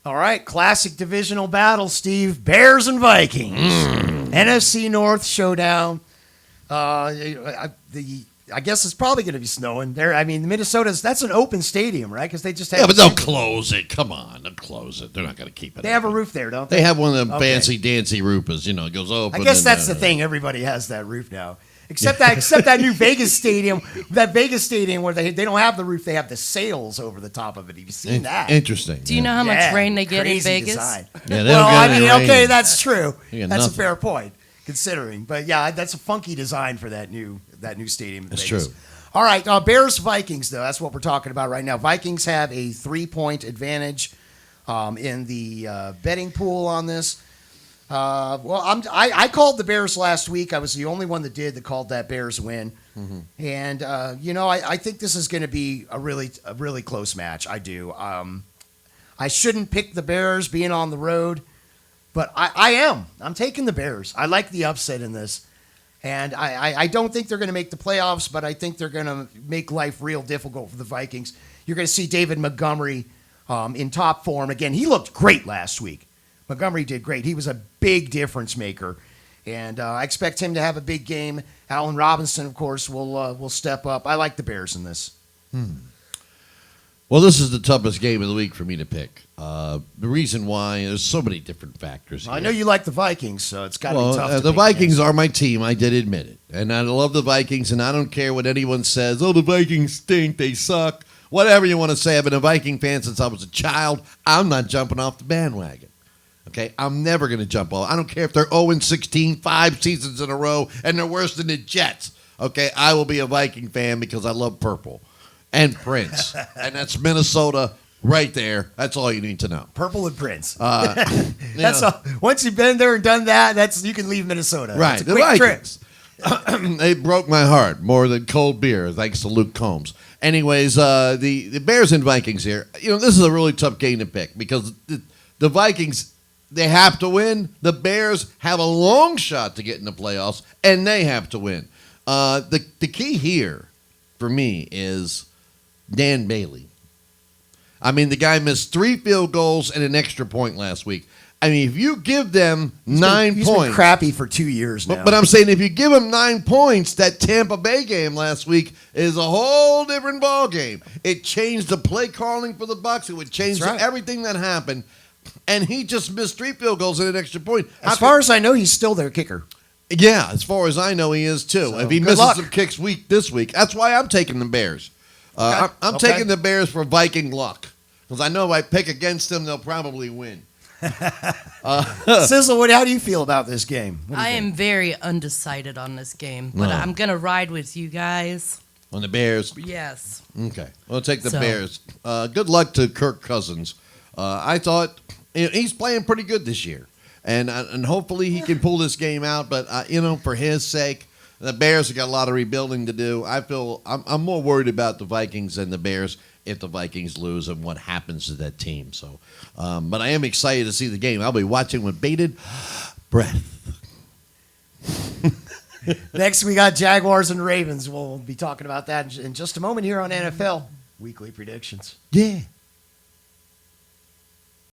All right, classic divisional battle, Steve. Bears and Vikings. NFC North showdown. I guess it's probably going to be snowing there. I mean, that's an open stadium, right? Because they just have. Yeah, but they'll close it. Come on, they'll close it. They're not going to keep it. They have a roof there, don't they? They have one of them fancy dancy roofers. It goes open. I guess that's the thing. Everybody has that roof now. Except that new Vegas stadium, where they don't have the roof, they have the sails over the top of it. Have you seen that? Interesting. Do you know how much rain they get in Vegas? Design. Yeah, rain. That's true. That's nothing. A fair point, considering. But yeah, that's a funky design for that new stadium in That's Vegas. true. All right, Bears Vikings though. That's what we're talking about right now. Vikings have a 3-point advantage in the betting pool on this. I called the Bears last week. I was the only one that called that Bears win. Mm-hmm. And, I think this is going to be a really close match. I do. I shouldn't pick the Bears being on the road, but I am. I'm taking the Bears. I like the upset in this. And I don't think they're going to make the playoffs, but I think they're going to make life real difficult for the Vikings. You're going to see David Montgomery in top form. Again, he looked great last week. Montgomery did great. He was a big difference maker, and I expect him to have a big game. Allen Robinson, of course, will step up. I like the Bears in this. Well, this is the toughest game of the week for me to pick. The reason why, there's so many different factors here. I know you like the Vikings, so it's got to be tough. The Vikings are my team. I did admit it, and I love the Vikings, and I don't care what anyone says. Oh, the Vikings stink. They suck. Whatever you want to say. I've been a Viking fan since I was a child. I'm not jumping off the bandwagon. Okay, I'm never going to jump off. I don't care if they're 0-16, 5 seasons in a row, and they're worse than the Jets. Okay, I will be a Viking fan because I love purple and Prince. And that's Minnesota right there. That's all you need to know. Purple and Prince. That's all. Once you've been there and done that, you can leave Minnesota. Right, it's a quick trip. They broke my heart more than cold beer, thanks to Luke Combs. Anyways, the Bears and Vikings here. This is a really tough game to pick because the Vikings, they have to win. The Bears have a long shot to get in the playoffs, and they have to win. The key here for me is Dan Bailey. I mean, the guy missed 3 field goals and an extra point last week. I mean, if you give them 9 points. He's been crappy for 2 years now. But I'm saying if you give them 9 points, that Tampa Bay game last week is a whole different ball game. It changed the play calling for the Bucs. It would change everything that happened. And he just missed 3 field goals and an extra point. As far as I know, he's still their kicker. Yeah, as far as I know, he is too. So, if he misses some kicks this week, that's why I'm taking the Bears. I'm taking the Bears for Viking luck. Because I know if I pick against them, they'll probably win. Sizzle, how do you feel about this game? I am very undecided on this game, but I'm going to ride with you guys. On the Bears? Yes. Okay. We'll take the Bears. Good luck to Kirk Cousins. I thought he's playing pretty good this year, and hopefully he can pull this game out. But for his sake, the Bears have got a lot of rebuilding to do. I'm more worried about the Vikings than the Bears if the Vikings lose and what happens to that team. So, but I am excited to see the game. I'll be watching with bated breath. Next, we got Jaguars and Ravens. We'll be talking about that in just a moment here on NFL Weekly Predictions. Yeah.